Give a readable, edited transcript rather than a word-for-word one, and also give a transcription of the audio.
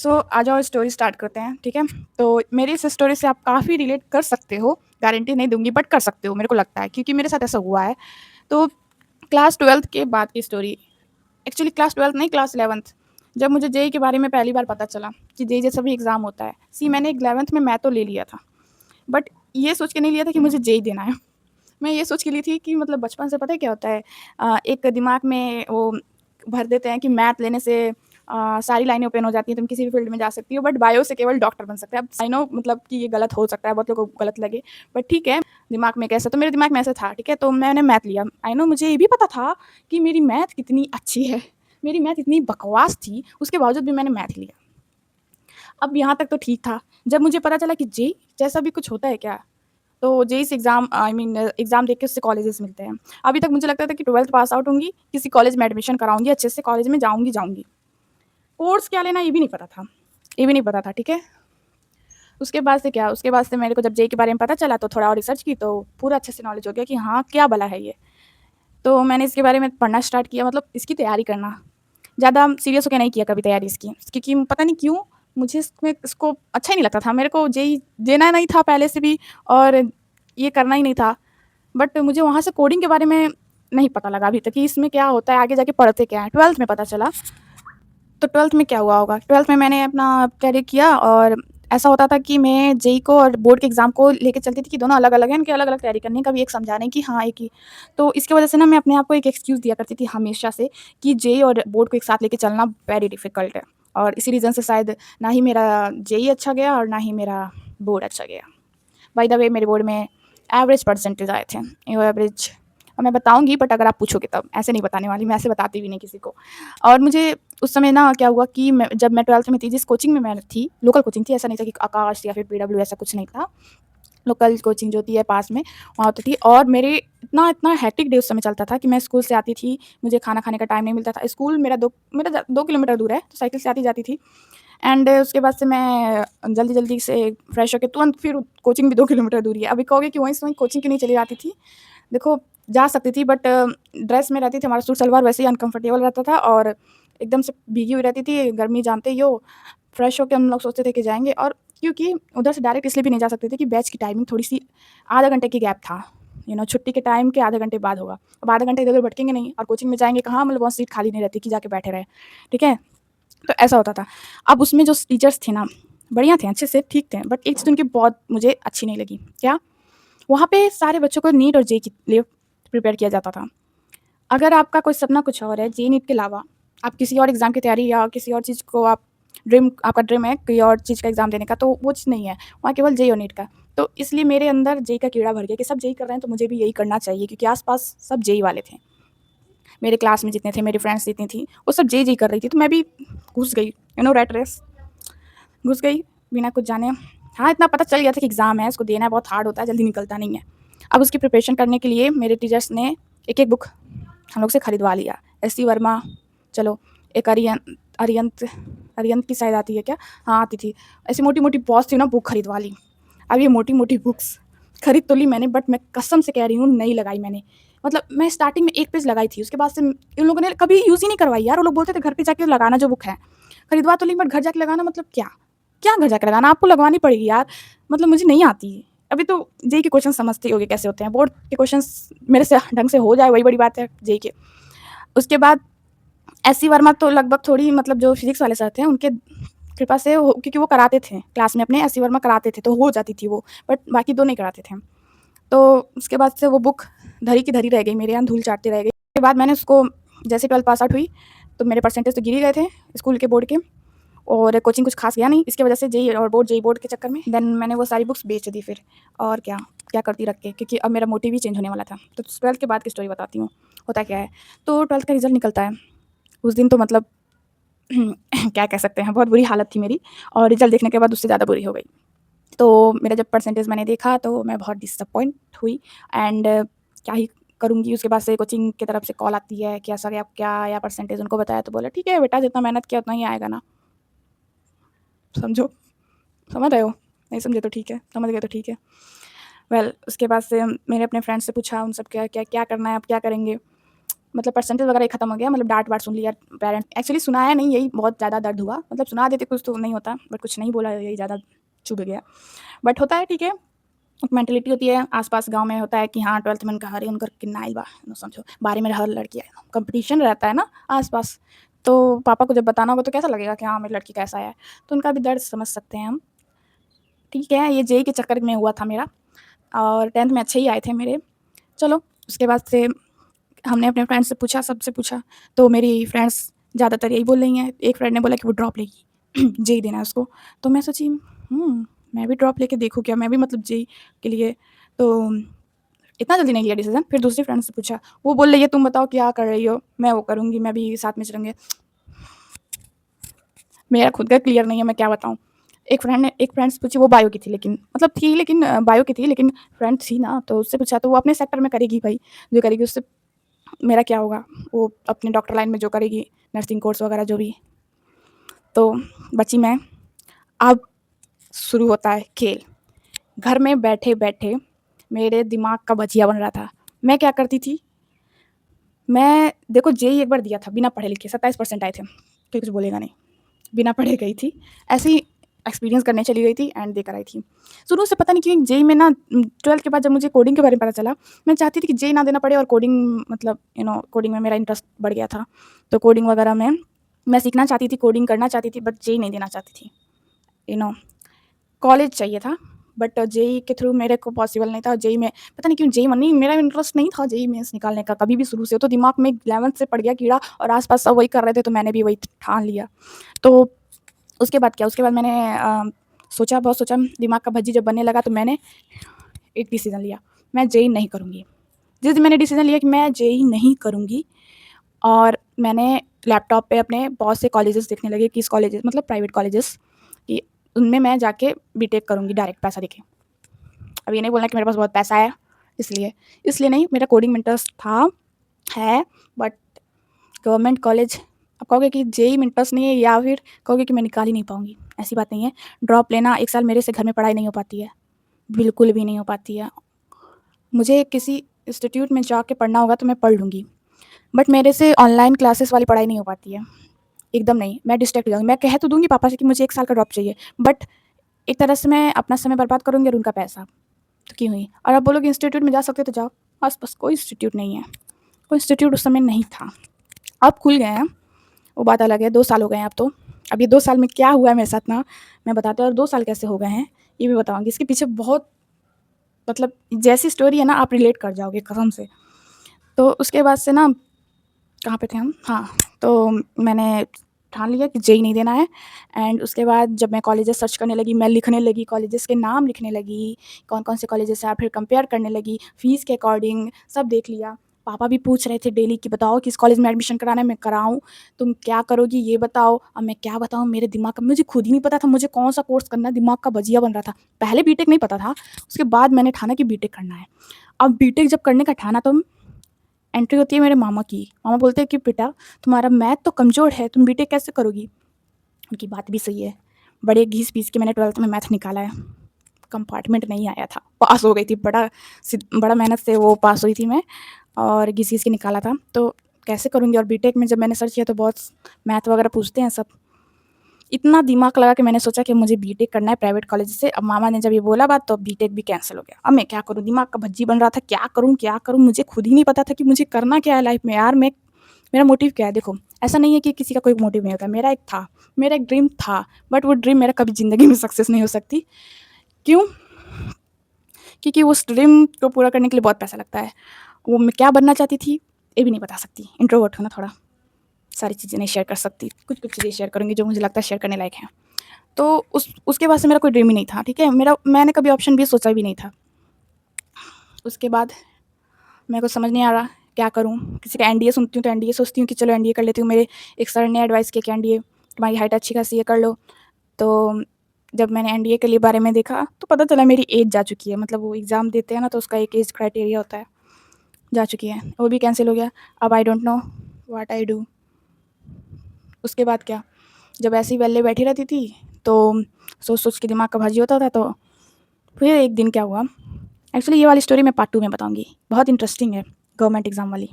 आ जाओ story start करते हैं, ठीक है? तो मेरी इस स्टोरी से आप काफ़ी रिलेट कर सकते हो, गारंटी नहीं दूँगी बट कर सकते हो मेरे को लगता है क्योंकि मेरे साथ ऐसा हुआ है। तो क्लास 12th के बाद की स्टोरी, एक्चुअली क्लास 12th नहीं क्लास 11th, जब मुझे जेईई के बारे में पहली बार पता चला कि जेईई जैसा भी एग्ज़ाम होता है। मैंने 11th में मैथ तो ले लिया था, बट ये सोच के नहीं लिया था कि मुझे जेईई देना है। मैं ये सोच के ली थी कि मतलब बचपन से पता है क्या होता है, एक दिमाग में वो भर देते हैं कि मैथ लेने से सारी लाइनें ओपन हो जाती हैं, तुम किसी भी फील्ड में जा सकती हो, बट बायो से केवल डॉक्टर बन सकते हैं। अब आई नो मतलब कि ये गलत हो सकता है, बहुत लोगों को गलत लगे, बट ठीक है, दिमाग में कैसा तो मेरे दिमाग में ऐसा था, ठीक है? तो मैंने मैथ लिया। आई नो मुझे ये भी पता था कि मेरी मैथ कितनी अच्छी है, मेरी मैथ इतनी बकवास थी, उसके बावजूद भी मैंने मैथ लिया। अब यहाँ तक तो ठीक था, जब मुझे पता चला कि जेईई जैसा भी कुछ होता है क्या? तो जेईई से एग्ज़ाम आई मीन एग्ज़ाम देके उससे कॉलेजेस मिलते हैं। अभी तक मुझे लगता था कि 12th पास आउट होंगी, किसी कॉलेज में एडमिशन कराऊँगी, अच्छे से कॉलेज में जाऊँगी। कोर्स क्या लेना ये भी नहीं पता था, ठीक है? उसके बाद से क्या, उसके बाद से मेरे को जब जेईई के बारे में पता चला तो थोड़ा और रिसर्च की तो पूरा अच्छे से नॉलेज हो गया कि हाँ, क्या भला है ये? तो मैंने इसके बारे में पढ़ना स्टार्ट किया, मतलब इसकी तैयारी करना। ज़्यादा सीरियस होके नहीं किया कभी तैयारी इसकी, क्योंकि पता नहीं क्यों मुझे इसको अच्छा ही नहीं लगता था। मेरे को जेईई देना नहीं था पहले से भी और ये करना ही नहीं था। बट मुझे वहाँ से कोडिंग के बारे में नहीं पता लगा अभी तक कि इसमें क्या होता है, आगे जाके पढ़ते क्या हैं। 12th में पता चला। तो 12th में क्या हुआ होगा, 12th में मैंने अपना कैरियर किया और ऐसा होता था कि मैं जेईई को और बोर्ड के एग्ज़ाम को लेके चलती थी कि दोनों अलग-अलग हैं, इनकी अलग-अलग तैयारी करनी है, कभी एक समझा नहीं कि हाँ, एक ही। तो इसकी वजह से ना मैं अपने आप को एक एक्सक्यूज़ दिया करती थी हमेशा से कि जेईई और बोर्ड को एक साथ लेके चलना वेरी डिफ़िकल्ट है और इसी रीज़न से शायद ना ही मेरा जेईई अच्छा गया और ना ही मेरा बोर्ड अच्छा गया। बाय द वे मेरे बोर्ड में एवरेज परसेंटेज आए थे, एवरेज। और मैं बताऊँगी बट अगर आप पूछोगे तब, ऐसे नहीं बताने वाली, मैं ऐसे बताती भी नहीं किसी को। और मुझे उस समय ना क्या हुआ कि जब मैं 12th में थी, जिस कोचिंग में मैं थी, लोकल कोचिंग थी, ऐसा नहीं था कि आकाश या फिर पीडब्ल्यू ऐसा कुछ नहीं था। लोकल कोचिंग जो होती है पास में, वहाँ होती थी और मेरे इतना इतना हेक्टिक डे उस समय चलता था कि मैं स्कूल से आती थी, मुझे खाना खाने का टाइम नहीं मिलता था। स्कूल मेरा 2 किलोमीटर दूर है, तो साइकिल से आती-जाती थी। एंड उसके बाद से मैं जल्दी-जल्दी से फ्रेश होके तुरंत फिर कोचिंग भी 2 किलोमीटर दूर ही है। अभी कहोगे कि वहीं से वहीं कोचिंग क्यों नहीं चली जाती थी? देखो, जा सकती थी बट ड्रेस में रहती थी, हमारा सूट-सलवार वैसे ही अनकम्फर्टेबल रहता था और एकदम से भीगी हुई रहती थी, गर्मी जानते ही हो। फ्रेश होके हम लोग सोचते थे कि जाएँगे और क्योंकि उधर से डायरेक्ट इसलिए भी नहीं जा सकते थे कि बैच की टाइमिंग थोड़ी-सी आधा घंटे की गैप था। छुट्टी के टाइम के आधे घंटे बाद होगा। अब आधा घंटे इधर-उधर भटकेंगे नहीं और कोचिंग में जाएँगे कहाँ, मतलब वहाँ सीट खाली नहीं रहती कि जाके बैठे रहें, ठीक है? तो ऐसा होता था। अब उसमें जो टीचर्स थे ना, बढ़िया थे, अच्छे से ठीक थे, बट एक चीज़ उनकी बहुत मुझे अच्छी नहीं लगी। क्या? वहाँ पे सारे बच्चों को नीट और जेईई के लिए प्रिपेयर किया जाता था। अगर आपका कोई सपना कुछ और है, जेईई नीट के अलावा, आप किसी और एग्ज़ाम की तैयारी या किसी और चीज़ को आप आपका ड्रीम है कोई और चीज़ का एग्ज़ाम देने का, तो वो चीज़ नहीं है। वहाँ केवल जेईई और नीट का। तो इसलिए मेरे अंदर जेईई का कीड़ा भर गया कि सब जेईई कर रहे हैं, तो मुझे भी यही करना चाहिए क्योंकि आस-पास सब जेईई वाले थे। मेरे क्लास में जितने थे, मेरी फ्रेंड्स जितनी थी, वो सब जेईई कर रही थी, तो मैं भी घुस गई, रैट रेस। घुस गई बिना कुछ जाने। हाँ, इतना पता चल गया था कि एग्ज़ाम है, उसको देना है, बहुत हार्ड होता है, जल्दी निकलता नहीं है। अब उसकी प्रिपरेशन करने के लिए मेरे टीचर्स ने एक-एक बुक हम लोग से खरीदवा लिया। एससी वर्मा, चलो एक अरियंत अरियंत की शायद आती है क्या? हाँ, आती थी। ऐसी मोटी-मोटी बहुत सी ना बुक खरीदवा ली। अब ये मोटी-मोटी बुक्स खरीद तो ली मैंने बट मैं कसम से कह रही हूँ नहीं लगाई मैंने। मतलब मैं स्टार्टिंग में 1 पेज लगाई थी, उसके बाद से इन लोगों ने कभी यूज़ ही नहीं करवाई यार। वो लोग बोलते थे घर पे जाके लगाना जो बुक है। खरीदवा तो ली बट घर जाके लगाना मतलब क्या? क्या घर जाके लगाना? आपको लगवानी पड़ेगी यार। मतलब मुझे नहीं आती है। अभी तो जेईई के क्वेश्चन समझते ही होगे कैसे होते हैं। बोर्ड के क्वेश्चंस मेरे से ढंग से हो जाए वही बड़ी बात है जेईई के। उसके बाद एससी वर्मा तो लगभग थोड़ी मतलब जो फिज़िक्स वाले सर थे उनके कृपा से वो क्योंकि वो कराते थे क्लास में अपने एससी वर्मा कराते थे तो हो जाती थी वो, बट बाकी 2 नहीं कराते थे। तो उसके बाद से वो बुक धरी की धरी रह गई मेरे यहाँ, धूल चाटती रह गई। उसके बाद मैंने उसको जैसे 12th पास आउट हुई, तो मेरे परसेंटेज तो गिर ही गए थे स्कूल के बोर्ड के और कोचिंग कुछ खास गया नहीं। इसकी वजह से जेईई बोर्ड के चक्कर में देन मैंने वो सारी बुक्स बेच दी फिर और क्या, क्या करती रख के क्योंकि अब मेरा मोटिव ही चेंज होने वाला था। तो 12th के बाद की स्टोरी बताती हूँ, होता क्या है। तो 12th का रिज़ल्ट निकलता है, उस दिन तो मतलब क्या कह सकते हैं, बहुत बुरी हालत थी मेरी और रिज़ल्ट देखने के बाद उससे ज़्यादा बुरी हो गई। तो मेरा जब परसेंटेज मैंने देखा तो मैं बहुत डिसअपॉइंट हुई एंड क्या ही करूँगी। उसके बाद से कोचिंग की तरफ से कॉल आती है कि ऐसा क्या आया परसेंटेज, उनको बताया तो बोला ठीक है बेटा जितना मेहनत किया उतना ही आएगा ना, समझो। समझ रहे हो? नहीं समझे तो ठीक है, समझ गए तो ठीक है। वेल उसके बाद से मैंने अपने फ्रेंड्स से पूछा उन सब क्या क्या क्या करना है, अब क्या करेंगे? मतलब परसेंटेज वगैरह ही खत्म हो गया, मतलब डाँट-वाट सुन लिया पेरेंट एक्चुअली सुनाया नहीं, यही बहुत ज़्यादा दर्द हुआ। मतलब सुना देते कुछ तो नहीं होता, बट कुछ नहीं बोला, यही ज़्यादा चुभ गया। बट होता है, ठीक है, एक मेंटालिटी होती है आस-पास गाँव में होता है कि हाँ, 12th में उनका हरे उनकर किन्ना आइल बा, समझो बारे में हर लड़की है, कॉम्पिटिशन रहता है ना आस-पास। तो पापा को जब बताना होगा तो कैसा लगेगा कि हाँ, मेरी लड़की का ऐसा है, तो उनका भी दर्द समझ सकते हैं हम। ठीक है, ये जेईई के चक्कर में हुआ था मेरा और 10th में अच्छे ही आए थे मेरे। चलो, उसके बाद से हमने अपने फ्रेंड से पूछा, सबसे पूछा, तो मेरी फ्रेंड्स ज़्यादातर यही बोल रही हैं। एक फ्रेंड ने बोला कि वो ड्रॉप लेगी, जेईई देना है उसको। तो मैं सोची मैं भी ड्रॉप लेके देखूँ क्या? मैं भी मतलब जेईई के लिए तो इतना जल्दी नहीं लिया डिसीज़न। फिर दूसरी फ्रेंड से पूछा, वो बोल रही है, "तुम बताओ क्या कर रही हो? मैं वो करूँगी, मैं भी साथ में चलेंगे।" मेरा खुद का क्लियर नहीं है, मैं क्या बताऊँ? एक फ्रेंड से पूछी, वो बायो की थी लेकिन मतलब थी लेकिन बायो की थी लेकिन फ्रेंड थी ना, तो उससे पूछा तो वो अपने सेक्टर में करेगी भाई, जो करेगी उससे मेरा क्या होगा? वो अपने डॉक्टर लाइन में जो करेगी, नर्सिंग कोर्स वगैरह जो भी। तो बची मैं। अब शुरू होता है खेल। घर में बैठे-बैठे मेरे दिमाग का भजिया बन रहा था। मैं क्या करती थी, मैं देखो जेईई एक बार दिया था बिना पढ़े-लिखे, 27% आए थे, कोई कुछ बोलेगा नहीं। बिना पढ़े गई थी, ऐसे ही एक्सपीरियंस करने चली गई थी एंड देकर आई थी। शुरू से पता नहीं क्यों जेईई में ना 12th के बाद जब मुझे कोडिंग के बारे में पता चला, मैं चाहती थी कि जेईई ना देना पड़े और कोडिंग मतलब कोडिंग में मेरा इंटरेस्ट बढ़ गया था। तो कोडिंग वगैरह में मैं सीखना चाहती थी, कोडिंग करना चाहती थी बट जेईई नहीं देना चाहती थी। यू नो कॉलेज चाहिए था बट जेईई के थ्रू मेरे को पॉसिबल नहीं था। जेईई में पता नहीं क्यों जेईई में नहीं मेरा इंटरेस्ट नहीं था जेईई मेंस निकालने का कभी भी शुरू से। तो दिमाग में 11th से पड़ गया कीड़ा और आस-पास सब वही कर रहे थे तो मैंने भी वही ठान लिया। तो उसके बाद क्या, उसके बाद मैंने सोचा, बहुत सोचा, दिमाग का भज्जी जब बनने लगा तो मैंने एक डिसीज़न लिया, मैं जेईई नहीं करूँगी। जिस दिन मैंने डिसीज़न लिया कि मैं जेईई नहीं करूँगी और मैंने लैपटॉप पे अपने बहुत से कॉलेजेस देखने लगे, किस कॉलेजेस मतलब प्राइवेट कॉलेजेस कि उनमें मैं जाके बीटेक करूँगी डायरेक्ट पैसा देके। अब ये नहीं बोलना कि मेरे पास बहुत पैसा है इसलिए नहीं, मेरा कोडिंग में इंटरेस्ट था, है, बट गवर्नमेंट कॉलेज आप कहोगे कि जेईई में इंटरेस्ट नहीं है या फिर कहोगे कि मैं निकाल ही नहीं पाऊँगी, ऐसी बात नहीं है। ड्रॉप लेना 1 साल मेरे से घर में पढ़ाई नहीं हो पाती है, बिल्कुल भी नहीं हो पाती है। मुझे किसी इंस्टीट्यूट में जाके पढ़ना होगा तो मैं पढ़ लूँगी, बट मेरे से ऑनलाइन क्लासेस वाली पढ़ाई नहीं हो पाती है, एकदम नहीं। मैं डिस्ट्रैक्ट हो जाऊँगी, मैं कह तो दूँगी पापा से कि मुझे 1 साल का ड्रॉप चाहिए, बट एक तरह से मैं अपना समय बर्बाद करूँगी और उनका पैसा, तो क्यों ही? और आप बोलोगे इंस्टीट्यूट में जा सकते हो तो जाओ, आस-पास कोई इंस्टीट्यूट नहीं है, कोई इंस्टीट्यूट उस समय नहीं था। अब खुल गए हैं, वो बात अलग है, 2 साल हो गए हैं अब तो। अब ये 2 साल में क्या हुआ है मेरे साथ ना, मैं बताती हूँ और 2 साल कैसे हो गए हैं, ये भी बताऊँगी। इसके पीछे बहुत मतलब जैसी स्टोरी है ना आप रिलेट कर जाओगे कसम से। तो उसके बाद से ना कहाँ पे थे हम? हाँ, तो मैंने ठान लिया कि जेईई नहीं देना है एंड उसके बाद जब मैं कॉलेजेस सर्च करने लगी, मैं लिखने लगी, कॉलेजेस के नाम लिखने लगी, कौन-कौन से कॉलेजेस हैं, फिर कंपेयर करने लगी, फ़ीस के अकॉर्डिंग सब देख लिया। पापा भी पूछ रहे थे डेली कि बताओ किस कॉलेज में एडमिशन कराना है, मैं कराऊँ, तुम क्या करोगी ये बताओ। अब मैं क्या बताऊँ मेरे दिमाग का मुझे खुद ही नहीं पता था मुझे कौन-सा कोर्स करना है, दिमाग का भजिया बन रहा था। पहले बीटेक नहीं पता था, उसके बाद मैंने ठाना कि बीटेक करना है। अब बीटेक जब करने का ठाना तो एंट्री होती है मेरे मामा की। मामा बोलते हैं कि बेटा तुम्हारा मैथ तो कमज़ोर है, तुम बीटेक कैसे करोगी? उनकी बात भी सही है। बड़े घिस-पिस के मैंने 12th में मैथ निकाला है। कंपार्टमेंट नहीं आया था, पास हो गई थी। बड़ा मेहनत से वो पास हुई थी मैं और घिस-घिस के निकाला था। तो कैसे करूँगी और बीटेक में जब मैंने सर्च किया तो बहुत मैथ वगैरह पूछते हैं सब। इतना दिमाग लगा के मैंने सोचा कि मुझे बीटेक करना है प्राइवेट कॉलेज से। अब मामा ने जब ये बोला बात तो बीटेक भी कैंसल हो गया। अब मैं क्या करूँ? दिमाग का भज्जी बन रहा था, क्या करूँ, क्या करूँ? मुझे खुद ही नहीं पता था कि मुझे करना क्या है लाइफ़ में यार। मेरा मोटिव क्या है? देखो, ऐसा नहीं है कि किसी का कोई मोटिव नहीं होता। मेरा एक ड्रीम था, बट वो ड्रीम मेरा कभी ज़िंदगी में सक्सेस नहीं हो सकती। क्यों? क्योंकि उस ड्रीम को पूरा करने के लिए बहुत पैसा लगता है। वो मैं क्या बनना चाहती थी, ये भी नहीं बता सकती। इंट्रोवर्ट हूँ ना थोड़ा, सारी चीज़ें नहीं शेयर कर सकती। कुछ-कुछ चीज़ें शेयर करूँगी जो मुझे लगता है शेयर करने लायक हैं। तो उसके बाद से मेरा कोई ड्रीम ही नहीं था, ठीक है? मैंने कभी ऑप्शन बी सोचा भी नहीं था। उसके बाद मेरे को समझ नहीं आ रहा क्या करूँ? किसी का एनडीए सुनती हूँ तो एनडीए सोचती हूँ कि चलो एनडीए कर लेती हूँ। मेरे एक सर ने एडवाइस किया कि एनडीए तुम्हारी हाइट अच्छी खासी है कर लो। तो जब मैंने एनडीए के लिए बारे में देखा तो पता चला मेरी एज जा चुकी है। मतलब वो एग्ज़ाम देते हैं ना तो उसका एक एज क्राइटेरिया होता है, जा चुकी है। वो भी कैंसल हो गया। अब I don't know what I do. उसके बाद क्या, जब ऐसे ही वेले बैठी रहती थी तो सोच-सोच के दिमाग का भाजी होता था। तो फिर एक दिन क्या हुआ, एक्चुअली ये वाली स्टोरी मैं पार्ट 2 में बताऊँगी, बहुत इंटरेस्टिंग है गवर्नमेंट एग्ज़ाम वाली।